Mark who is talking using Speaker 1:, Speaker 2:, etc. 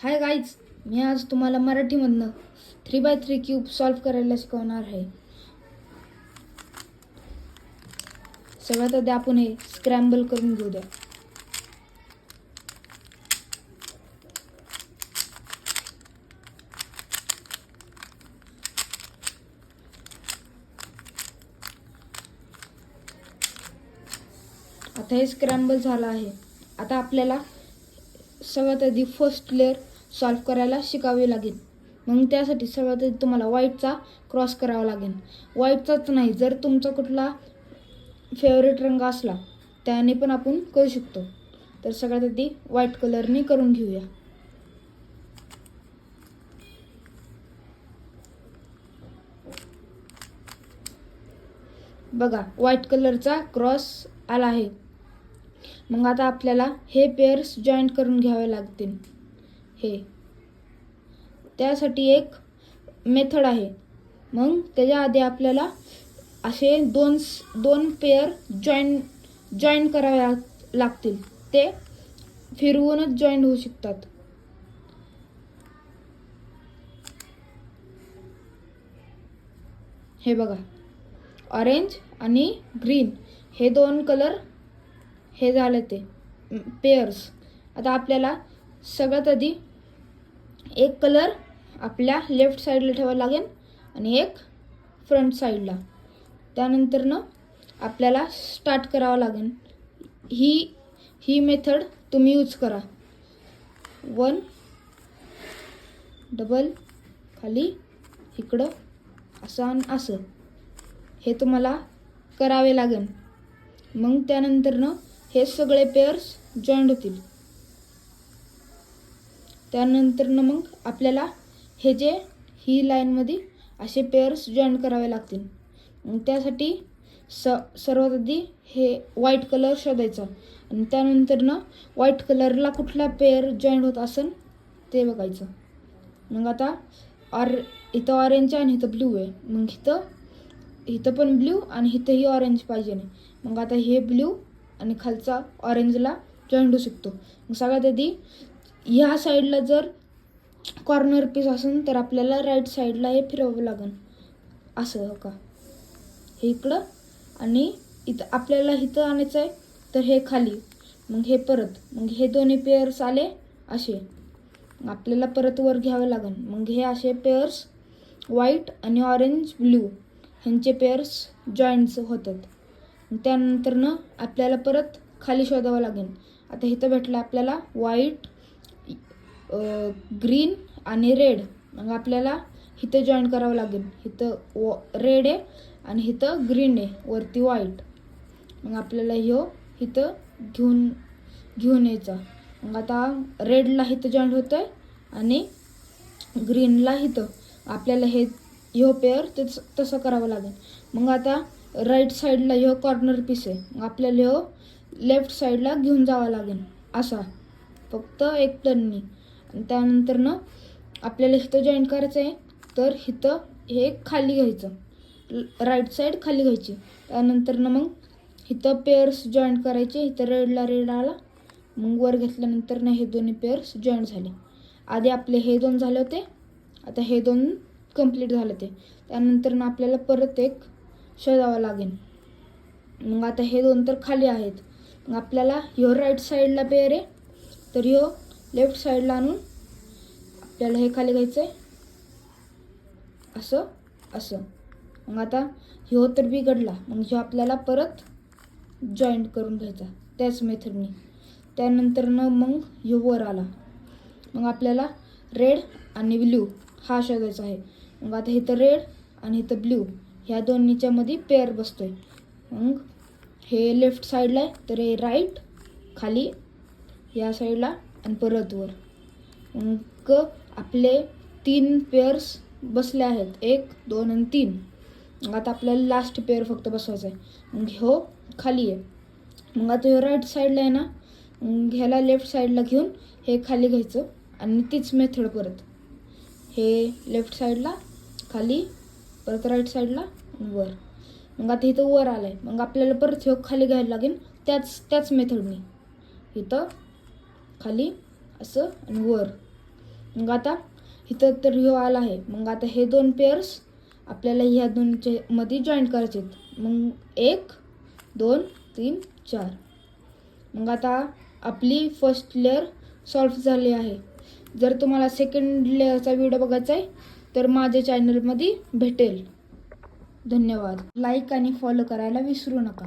Speaker 1: Hi guys, मी आज तुम्हाला मराठीमधनं 3x3 cube solve करायला शिकवणार आहे. सगळ्यात आधी आपण हे स्क्रॅम्बल करून घेऊ द्या. आता हे स्क्रॅम्बल झालं आहे. आता आपल्याला सगळ्यात आधी फर्स्ट लेअर सॉल्व करायला शिकावे लागेल. मग त्यासाठी सगळ्यात आधी तुम्हाला व्हाईटचा क्रॉस करावा लागेल. व्हाईटचाच नाही, जर तुमचा कुठला फेवरेट रंग असला त्याने पण आपण करू शकतो. तर सगळ्यात आधी व्हाईट कलरने करून घेऊया. बघा, व्हाईट कलरचा क्रॉस आला आहे. मग आता आपल्याला हे पेअर्स जॉईंट करून घ्यावे लागतील. त्यासाठी एक मेथड आहे. मग त्याच्या आधी आपल्याला असे दोन पेअर जॉईन करावे लागतील. ते फिरवूनच जॉईन होऊ शकतात. हे बघा, ऑरेंज आणि ग्रीन हे दोन कलर हे झाले ते पेअर्स. आता आपल्याला सगळ्यात आधी एक कलर आपल्या लेफ्ट साईडला ठेवायला लागेल आणि एक फ्रंट साईडला. त्यानंतरनं आपल्याला स्टार्ट करावं लागेल. ही मेथड तुम्ही यूज करा. 1 डबल खाली इकडं असं आणि असं हे तुम्हाला करावे लागेल. मग त्यानंतरनं हे सगळे पेअर्स जॉईंट होतील. त्यानंतरनं मग आपल्याला ही लाईनमध्ये असे पेअर्स जॉईन करावे लागतील. मग त्यासाठी सर्वात आधी हे व्हाईट कलर शोधायचा आणि त्यानंतरनं व्हाईट कलरला कुठला पेअर जॉईंट होत असेल ते बघायचं. मग आता इथं ऑरेंज आणि इथं ब्ल्यू आहे. मग इथं पण ब्ल्यू आणि इथंही ऑरेंज पाहिजे नाही. मग आता हे ब्ल्यू आणि खालचा ऑरेंजला जॉईंट होऊ शकतो. मग सगळ्यात आधी ह्या साईडला जर कॉर्नर पीस असेल तर आपल्याला राईट साईडला हे फिरवावं लागेल. असं हो का, हे इकडं आणि इथं आपल्याला इथं आणायचं आहे तर हे खाली. मग हे परत, मग हे दोन्ही पेअर्स आले असे. आपल्याला परत वर घ्यावं लागेल. मग हे असे पेअर्स व्हाईट आणि ऑरेंज ब्ल्यू ह्यांचे पेअर्स जॉईंट्स होतात. त्यानंतरनं आपल्याला परत खाली शोधावं लागेल. आता इथं भेटलं आपल्याला व्हाईट, ग्रीन आणि रेड. मग आपल्याला इथं जॉईन करावं लागेल. इथं रेड आहे आणि इथं ग्रीन आहे, वरती व्हाईट. मग आपल्याला इथं घेऊन यायचा. मग आता रेडला इथं जॉईंट होतं आहे आणि ग्रीनला इथं. आपल्याला पेअर तसं करावं लागेल. मग आता राईट साईडला कॉर्नर पीस आहे. मग आपल्याला लेफ्ट साईडला घेऊन जावं लागेल असा, फक्त एक टर्ननी. आणि त्यानंतरनं आपल्याला इथं जॉईन करायचं आहे तर इथं हे खाली घ्यायचं, राईट साईड खाली घ्यायची. त्यानंतरनं मग इथं पेअर्स जॉईन करायचे. इथं रेडला रेड आला. मग वर घेतल्यानंतर हे दोन्ही पेअर्स जॉईन झाले. आधी आपले हे दोन झाले होते, आता हे दोन कंप्लीट झाले ते. त्यानंतर आपल्याला परत एक शोधावं लागेल. मग आता हे दोन तर खाली आहेत. मग आपल्याला राईट साईडला पेअर आहे तर लेफ्ट साईडला आणून आपल्याला हे खाली घ्यायचं आहे असं असं. मग आता तर बिघडला. मग आपल्याला परत जॉईंट करून घ्यायचा त्याच मेथडनी. त्यानंतरनं मग वर आला. मग आपल्याला रेड आणि ब्ल्यू हा शोधायचा आहे. मग आता इथं रेड आणि इथं ब्ल्यू ह्या दोन्हीच्यामध्ये पेअर बसतोय. मग हे लेफ्ट साईडला आहे तर हे राईट खाली या साईडला आणि परत वर. मग आपले 3 पेअर्स बसले आहेत, 1 2 आणि 3. मग आता आपल्याला लास्ट पेअर फक्त बसवायचा आहे. मग खाली आहे. मग आता राईट साईडला आहे ना, ह्याला लेफ्ट साईडला घेऊन हे खाली घ्यायचं आणि तीच मेथड परत. हे लेफ्ट साईडला खाली, परत राईट साईडला वर. मग आता इथं वर आलं आहे. मग आपल्याला परत खाली घ्यायला लागेल त्याच मेथडनी. इथं खाली असं आणि वर. मग आता इथं तर ह्यो आला आहे. मग आता हे 2 पेअर्स आपल्याला ह्या दोनच्या मध्ये जॉईन करायचे आहेत. मग 1 2 3 4. मग आता आपली फर्स्ट लेअर सॉल्व्ह झाली आहे. जर तुम्हाला सेकंड लेअरचा व्हिडिओ बघायचा आहे तर माझ्या चॅनलमध्ये भेटेल. धन्यवाद. लाईक आणि फॉलो करायला विसरू नका.